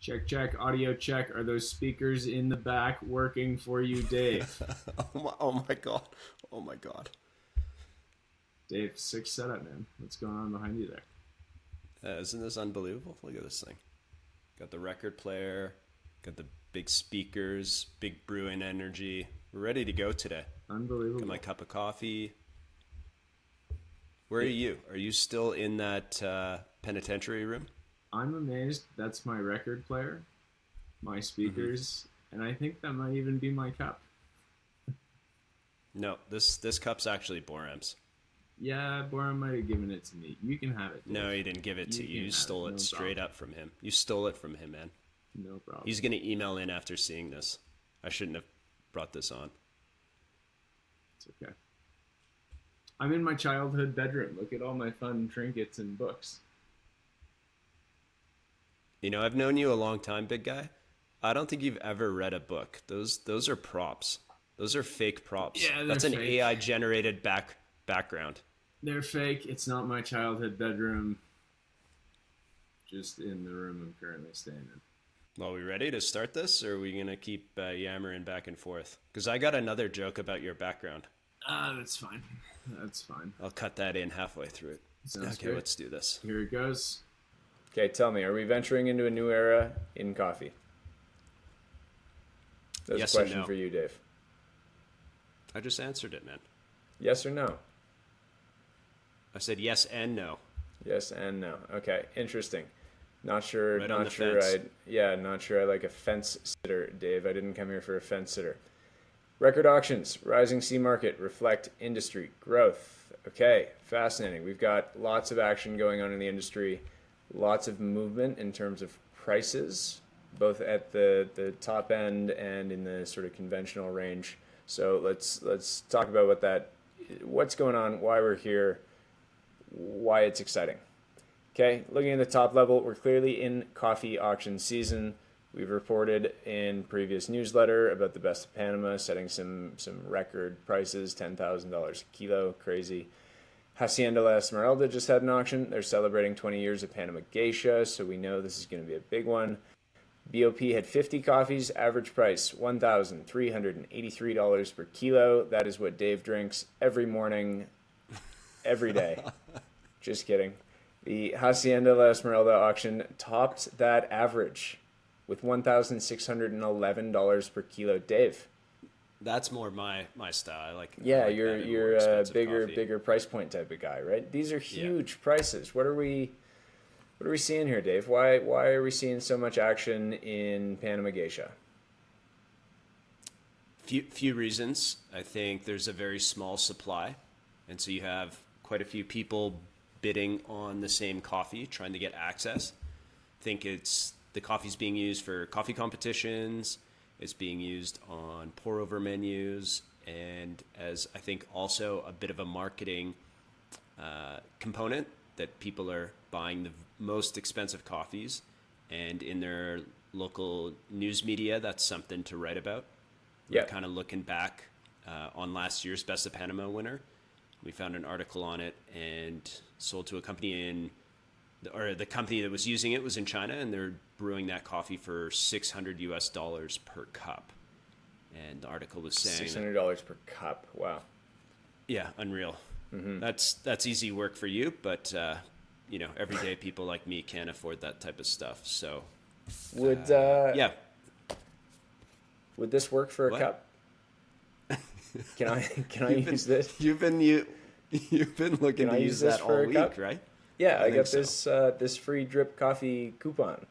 Check, check, audio check. Are those speakers in the back working for you, Dave? Oh my god. Oh my god. Dave, sick setup, man. What's going on behind you there? Isn't this unbelievable? Look at this thing. Got the record player, got the big speakers, big brewing energy. We're ready to go today. Unbelievable. Got my cup of coffee. Where are you? Are you still in that penitentiary room? I'm amazed. That's my record player, my speakers, and I think that might even be my cup. No, this cup's actually Boram's. Yeah, Boron might have given it to me. You can have it, Dave. No, he didn't give it to you. You stole it straight up from him. You stole it from him, man. No problem. He's going to email in after seeing this. I shouldn't have brought this on. It's okay. I'm in my childhood bedroom. Look at all my fun trinkets and books. You know, I've known you a long time, big guy. I don't think you've ever read a book. Those are props. Those are fake props. Yeah, that's an AI generated background. They're fake. It's not my childhood bedroom. Just in the room I'm currently staying in. Well, we ready to start this, or are we gonna keep yammering back and forth? Because I got another joke about your background. That's fine. That's fine. I'll cut that in halfway through it. Sounds okay, good. let's do this. Here it goes. Okay, tell me, are we venturing into a new era in coffee? That's Yes a or question no? for you, Dave. I just answered it, man. Yes or no? I said yes and no. Yes and no. Okay, interesting. Not sure. Right on not the sure. fence. Not sure. I like a fence sitter, Dave. I didn't come here for a fence sitter. Record auctions, rising C market, reflect industry growth. Okay, fascinating. We've got lots of action going on in the industry, lots of movement in terms of prices, both at the top end and in the sort of conventional range. So let's talk about what's going on, why we're here, why it's exciting. Okay, looking at the top level, we're clearly in coffee auction season. We've reported in previous newsletter about the best of Panama setting some record prices, $10,000 a kilo, crazy. Hacienda la Esmeralda just had an auction. They're celebrating 20 years of Panama Geisha, so we know this is going to be a big one. BOP had 50 coffees, average price $1,383 per kilo. That is what Dave drinks every morning, every day. Just kidding. The Hacienda la Esmeralda auction topped that average with $1,611 per kilo. Dave. That's more my style. I like. Yeah, I like you're a bigger price point type of guy, right? These are huge prices. What are we seeing here, Dave? Why are we seeing so much action in Panama Geisha? Few reasons. I think there's a very small supply, and so you have quite a few people bidding on the same coffee, trying to get access. I think the coffee's being used for coffee competitions. It's being used on pour over menus, and as I think also a bit of a marketing component that people are buying the most expensive coffees, and in their local news media, that's something to write about. Yeah. We're kind of looking back on last year's Best of Panama winner. We found an article on it and sold to a company the company that was using it was in China, and they're brewing that coffee for $600 per cup. And the article was saying $600 per cup. Wow. Yeah, unreal. Mm-hmm. That's easy work for you, but everyday people like me can't afford that type of stuff. So would this work for a cup? Can I use this? You've been looking to use that all week, right? Yeah, I got this free drip coffee coupon.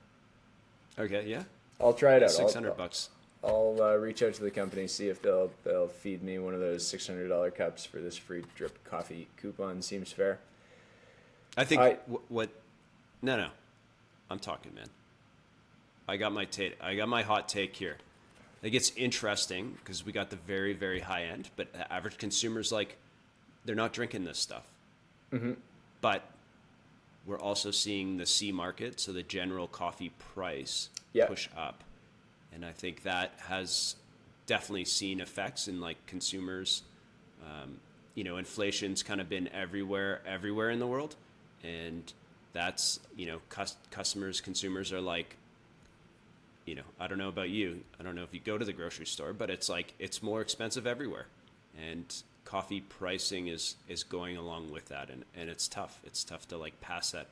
Okay, yeah. I'll try it out. $600. I'll reach out to the company, see if they'll feed me one of those $600 cups for this free drip coffee coupon. Seems fair. I think No, I'm talking, man. I got my hot take here. I think it's interesting because we got the very, very high end, but the average consumer's like, they're not drinking this stuff. Mm-hmm. But we're also seeing the C market, so the general coffee price push up. And I think that has definitely seen effects in like consumers. Inflation's kind of been everywhere in the world. And that's, consumers are like, I don't know about you. I don't know if you go to the grocery store, but it's like it's more expensive everywhere, and coffee pricing is going along with that, and it's tough. It's tough to like pass that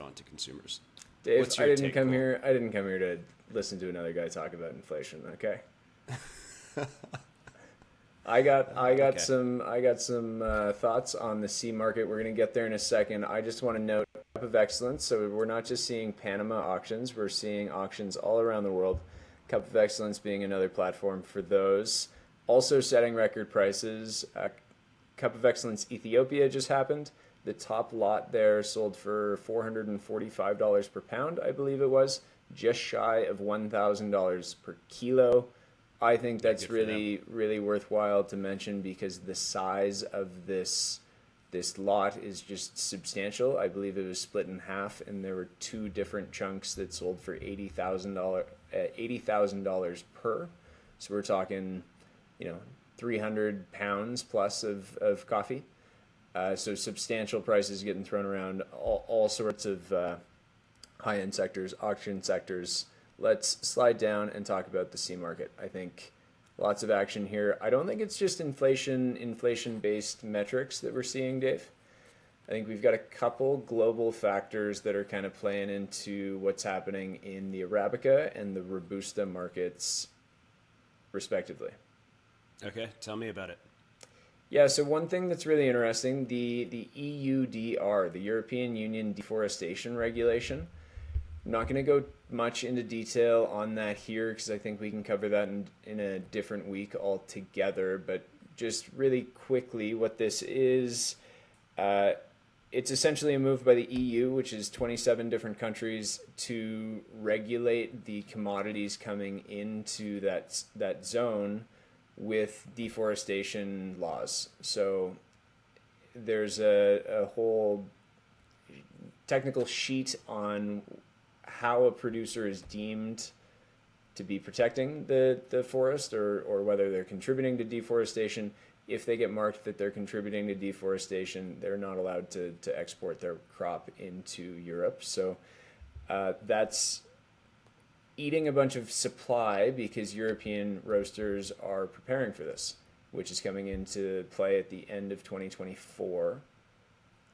on to consumers. Dave, What's your take, Cole? I didn't come here to listen to another guy talk about inflation. Okay. I got Okay. some thoughts on the C market. We're gonna get there in a second. I just want to note Cup of Excellence. So we're not just seeing Panama auctions; we're seeing auctions all around the world. Cup of Excellence being another platform for those. Also setting record prices. Cup of Excellence Ethiopia just happened. The top lot there sold for $445 per pound, I believe it was, just shy of $1,000 per kilo. I think that's Good for them. really worthwhile to mention because the size of this lot is just substantial. I believe it was split in half, and there were two different chunks that sold for $80,000 per. So we're talking, 300 pounds plus of coffee. So substantial prices getting thrown around all sorts of high-end sectors, auction sectors. Let's slide down and talk about the C market. I think lots of action here. I don't think it's just inflation-based metrics that we're seeing, Dave. I think we've got a couple global factors that are kind of playing into what's happening in the Arabica and the Robusta markets, respectively. Okay, tell me about it. Yeah, so one thing that's really interesting, the EUDR, the European Union Deforestation Regulation. I'm not going to go much into detail on that here because I think we can cover that in a different week altogether. But just really quickly, what this is, it's essentially a move by the EU, which is 27 different countries, to regulate the commodities coming into that zone with deforestation laws. So there's a whole technical sheet on how a producer is deemed to be protecting the forest or whether they're contributing to deforestation. If they get marked that they're contributing to deforestation, they're not allowed to export their crop into Europe. So that's eating a bunch of supply because European roasters are preparing for this, which is coming into play at the end of 2024.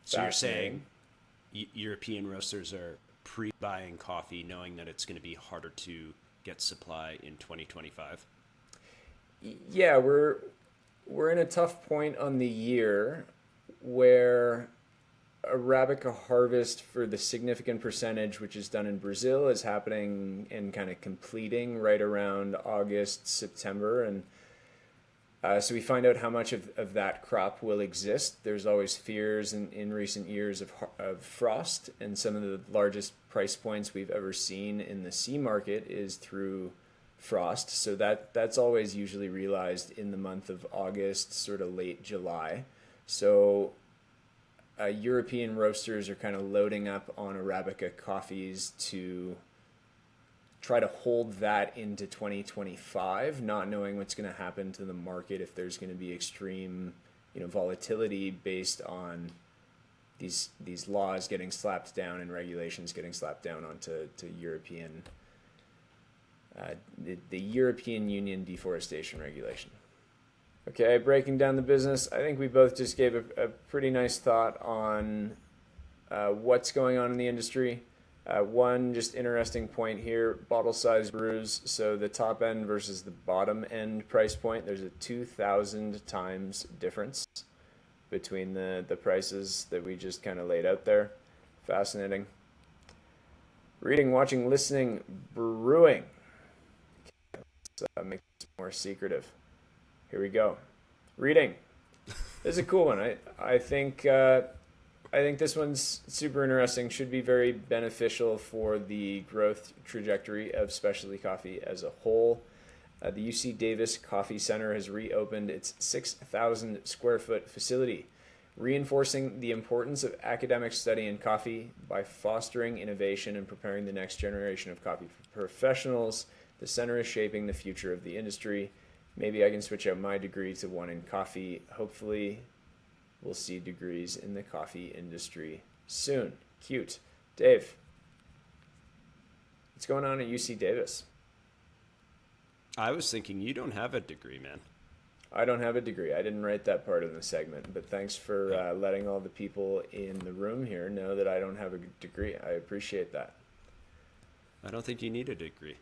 So you're saying European roasters are pre-buying coffee knowing that it's going to be harder to get supply in 2025? Yeah, we're in a tough point on the year where Arabica harvest for the significant percentage which is done in Brazil is happening and kind of completing right around August, September. And so we find out how much of that crop will exist. There's always fears in recent years of frost, and some of the largest price points we've ever seen in the C market is through frost. So that's always usually realized in the month of August, sort of late July. So European roasters are kind of loading up on Arabica coffees to try to hold that into 2025, not knowing what's going to happen to the market if there's going to be extreme, volatility based on these laws getting slapped down and regulations getting slapped down onto European, the European Union Deforestation Regulation. Okay, breaking down the business, I think we both just gave a pretty nice thought on what's going on in the industry. One just interesting point here, bottle size brews. So the top end versus the bottom end price point, there's a 2,000 times difference between the prices that we just kind of laid out there. Fascinating. Reading, watching, listening, brewing. Okay, let's make this more secretive. Here we go. Reading. This is a cool one. I think this one's super interesting. Should be very beneficial for the growth trajectory of specialty coffee as a whole. The UC Davis Coffee Center has reopened its 6,000 square foot facility, reinforcing the importance of academic study in coffee by fostering innovation and preparing the next generation of coffee professionals. The center is shaping the future of the industry. Maybe I can switch out my degree to one in coffee. Hopefully, we'll see degrees in the coffee industry soon. Cute. Dave, what's going on at UC Davis? I was thinking you don't have a degree, man. I don't have a degree. I didn't write that part of the segment, but thanks for letting all the people in the room here know that I don't have a degree. I appreciate that. I don't think you need a degree.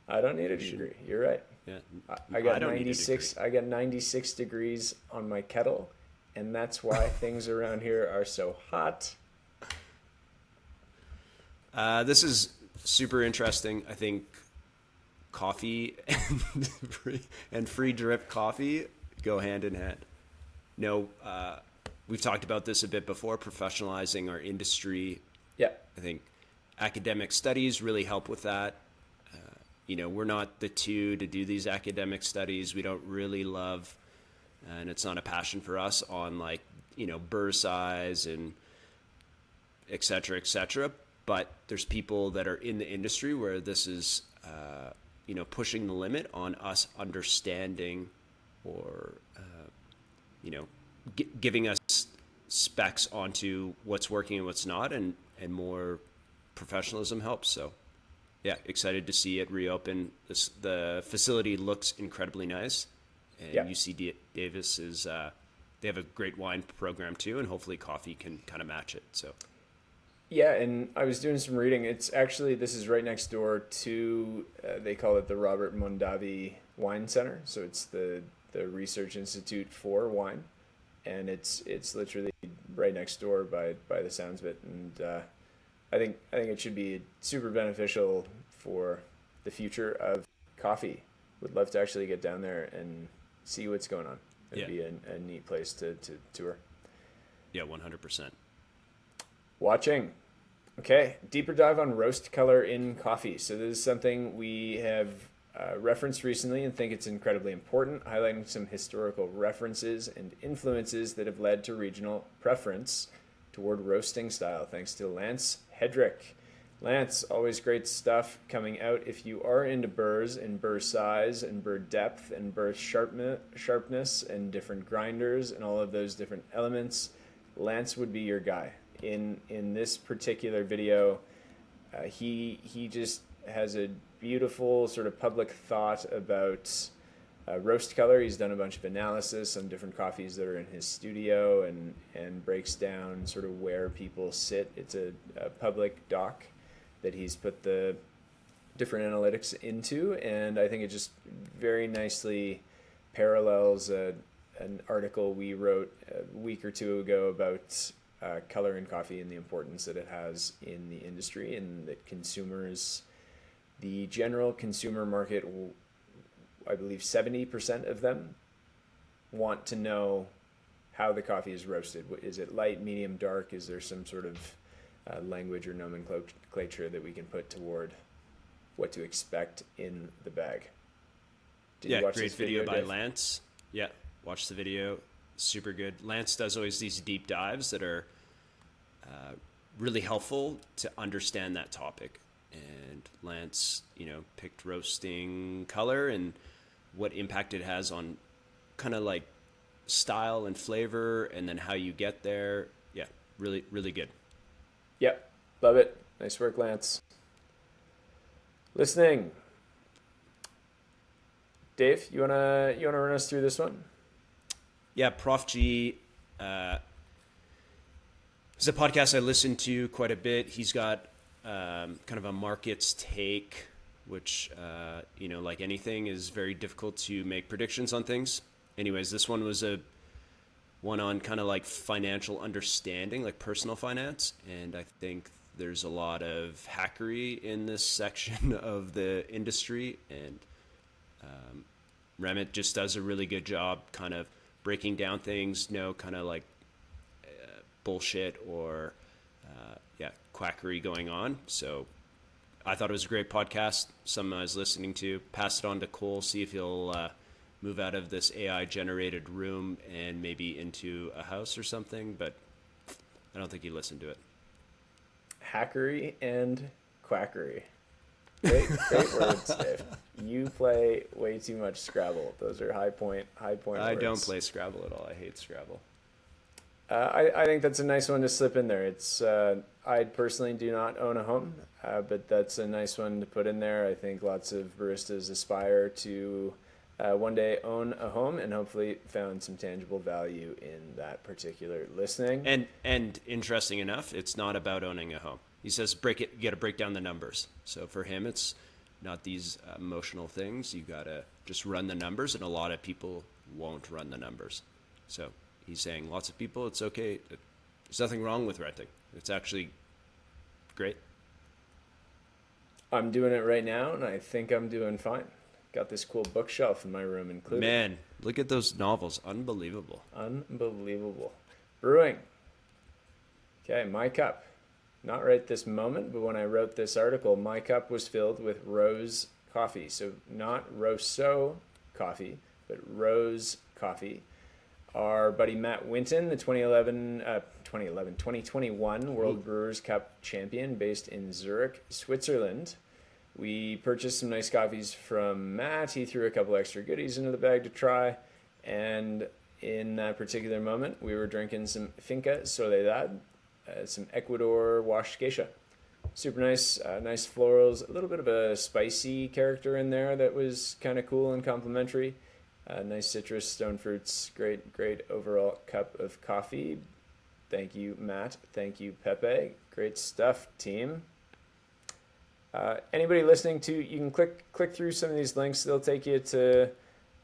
I don't need a degree. You're right. Yeah, I got 96. I got 96 degrees on my kettle, and that's why things around here are so hot. This is super interesting. I think coffee and free drip coffee go hand in hand. No, we've talked about this a bit before, professionalizing our industry. Yeah. I think academic studies really help with that. We're not the two to do these academic studies. We don't really love, and it's not a passion for us on burr size and et cetera, et cetera. But there's people that are in the industry where this is, pushing the limit on us understanding or, giving us specs onto what's working and what's not, and more professionalism helps. So, yeah, excited to see it reopen. The facility looks incredibly nice, and UC Davis is they have a great wine program too, and hopefully coffee can kind of match it. So. Yeah, and I was doing some reading. This is right next door to, they call it the Robert Mondavi Wine Center. So it's the Research Institute for Wine, and it's literally right next door by the sounds of it. And I think it should be super beneficial for the future of coffee. Would love to actually get down there and see what's going on. It'd be a neat place to tour. Yeah, 100%. Watching. Okay, deeper dive on roast color in coffee. So this is something we have referenced recently and think it's incredibly important, highlighting some historical references and influences that have led to regional preference toward roasting style, thanks to Lance Hedrick. Lance, always great stuff coming out. If you are into burrs and burr size and burr depth and burr sharpness and different grinders and all of those different elements, Lance would be your guy. In this particular video, he just has a beautiful sort of public thought about roast color. He's done a bunch of analysis on different coffees that are in his studio and breaks down sort of where people sit. It's a public doc that he's put the different analytics into, and I think it just very nicely parallels an article we wrote a week or two ago about color in coffee and the importance that it has in the industry, and that consumers, the general consumer market, I believe 70% of them want to know how the coffee is roasted. Is it light, medium, dark? Is there some sort of language or nomenclature that we can put toward what to expect in the bag? Did you watch great this video by Dave? Lance. Yeah, watch the video. Super good. Lance does always these deep dives that are really helpful to understand that topic. And Lance, picked roasting color and what impact it has on kind of like style and flavor, and then how you get there. Yeah, really, really good. Yep, love it. Nice work, Lance. Listening. Dave, you wanna run us through this one? Yeah, Prof G is a podcast I listen to quite a bit. He's got kind of a markets take, which, like anything, is very difficult to make predictions on things. Anyways, this one was a one on kind of like financial understanding, like personal finance. And I think there's a lot of hackery in this section of the industry. And Remit just does a really good job kind of breaking down things, kind of like bullshit or quackery going on. So I thought it was a great podcast. Something I was listening to. Pass it on to Cole, see if he'll move out of this AI generated room and maybe into a house or something, but I don't think he listened to it. Hackery and quackery. Great words, Dave. You play way too much Scrabble. Those are high point I words. don't play Scrabble at all. I hate Scrabble. I think that's a nice one to slip in there. It's I personally do not own a home, but that's a nice one to put in there. I think lots of baristas aspire to one day own a home, and hopefully found some tangible value in that particular listening. And interesting enough, it's not about owning a home. He says you got to break down the numbers. So for him, it's not these emotional things. You got to just run the numbers, and a lot of people won't run the numbers. So he's saying lots of people, it's okay. There's nothing wrong with renting. It's actually great. I'm doing it right now, and I think I'm doing fine. Got this cool bookshelf in my room included. Man, look at those novels. Unbelievable. Unbelievable. Brewing. Okay, my cup. Not right this moment, but when I wrote this article, my cup was filled with rose coffee. So not Rosso coffee, but rose coffee. Our buddy Matt Winton, the 2021 World Brewers Cup champion based in Zurich, Switzerland. We purchased some nice coffees from Matt. He threw a couple extra goodies into the bag to try. And in that particular moment, we were drinking some Finca Soledad, some Ecuador washed geisha. Super nice, nice florals, a little bit of a spicy character in there that was kind of cool and complimentary. Nice citrus, stone fruits, great overall cup of coffee. Thank you, Matt. Thank you, Pepe. Great stuff, team. Anybody listening to, you can click through some of these links. They'll take you to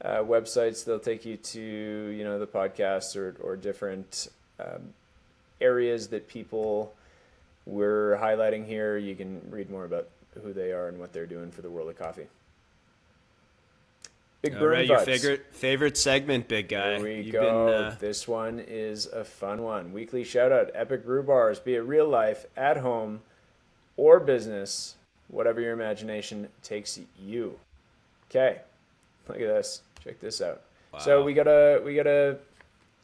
websites. They'll take you to the podcasts or different areas that people were highlighting here. You can read more about who they are and what they're doing for the world of coffee. Big All Brewing right, vibes. your favorite segment, big guy. Here we You've go. This one is a fun one. Weekly shout out. Epic brew bars. Be it real life, at home, or business. Whatever your imagination takes you. Okay. Look at this. Check this out. Wow. So we got a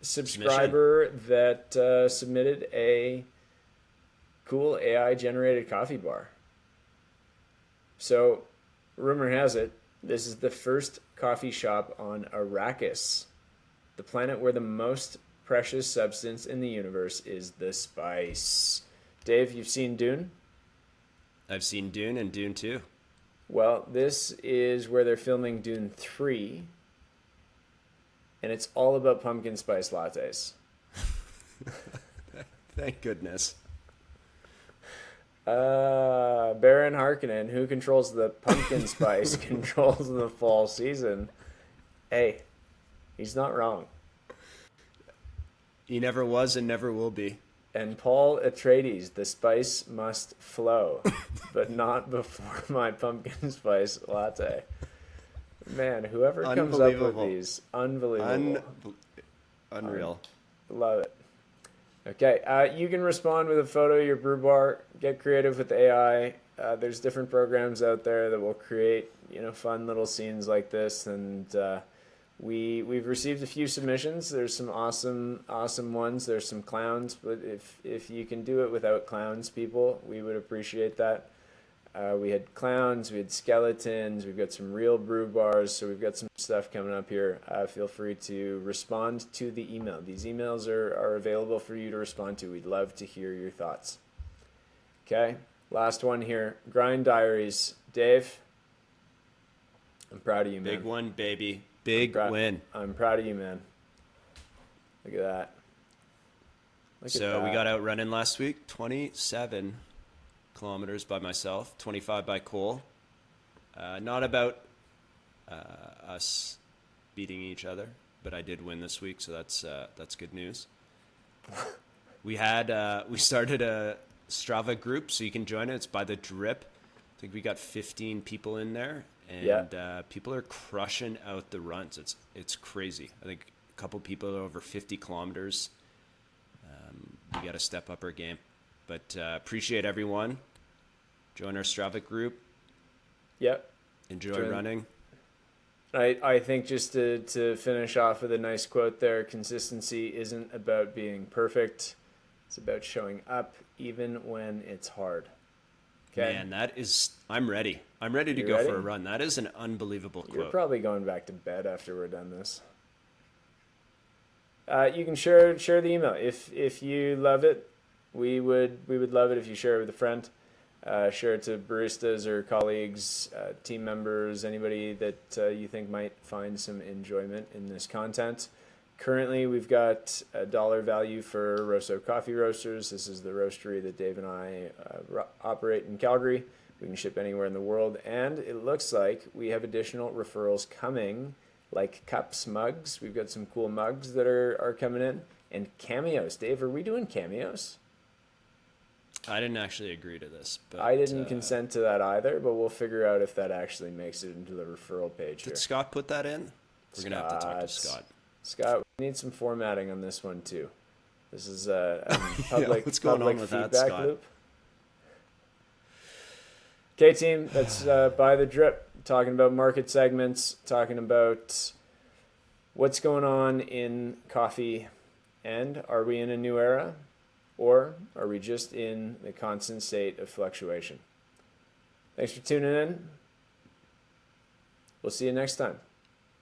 subscriber that submitted a cool AI generated coffee bar. So rumor has it, this is the first coffee shop on Arrakis, the planet where the most precious substance in the universe is the spice. Dave, you've seen Dune? I've seen Dune and Dune 2. Well, this is where they're filming Dune 3, and it's all about pumpkin spice lattes. Thank goodness. Baron Harkonnen, who controls the pumpkin spice, controls the fall season. Hey, he's not wrong. He never was and never will be. And Paul Atreides, the spice must flow, but not before my pumpkin spice latte. Man, whoever comes up with these, unbelievable. Unreal. Love it. Okay, you can respond with a photo of your brew bar. Get creative with AI. There's different programs out there that will create, fun little scenes like this. And we've received a few submissions. There's some awesome ones. There's some clowns, but if you can do it without clowns, people, we would appreciate that. We had clowns, we had skeletons, we've got some real brew bars, so we've got some stuff coming up here. Feel free to respond to the email. These emails are available for you to respond to. We'd love to hear your thoughts. Okay, last one here. Grind Diaries. Dave, I'm proud of you, man. Big one, baby. Big win. I'm proud of you, man. Look at that. So we got out running last week, 27 kilometers by myself, 25 by Cole. Not about us beating each other, but I did win this week, so that's good news. We started a Strava group, so you can join it. It's by the drip. I think we got 15 people in there, and people are crushing out the runs. It's crazy. I think a couple people are over 50 kilometers. We got to step up our game. But appreciate everyone. Join our Strava group. Yep. Enjoy running. I think just to finish off with a nice quote there, consistency isn't about being perfect. It's about showing up even when it's hard. Okay? Man, I'm ready. I'm ready to go for a run. That is an unbelievable quote. You're probably going back to bed after we're done this. You can share the email if you love it. We would love it if you share it with a friend. Share it to baristas or colleagues, team members, anybody that you think might find some enjoyment in this content. Currently, we've got a dollar value for Rosso Coffee Roasters. This is the roastery that Dave and I operate in Calgary. We can ship anywhere in the world, and it looks like we have additional referrals coming, like cups, mugs. We've got some cool mugs that are coming in, and cameos. Dave, are we doing cameos? I didn't actually agree to this, but I didn't consent to that either, but we'll figure out if that actually makes it into the referral page here. Did Scott put that in? We're going to have to talk to Scott. Scott, we need some formatting on this one too. This is a public, what's going public on with feedback that, Scott? loop. Okay, team, that's By the Drip. Talking about market segments, talking about what's going on in coffee, and are we in a new era, or are we just in the constant state of fluctuation? Thanks for tuning in. We'll see you next time.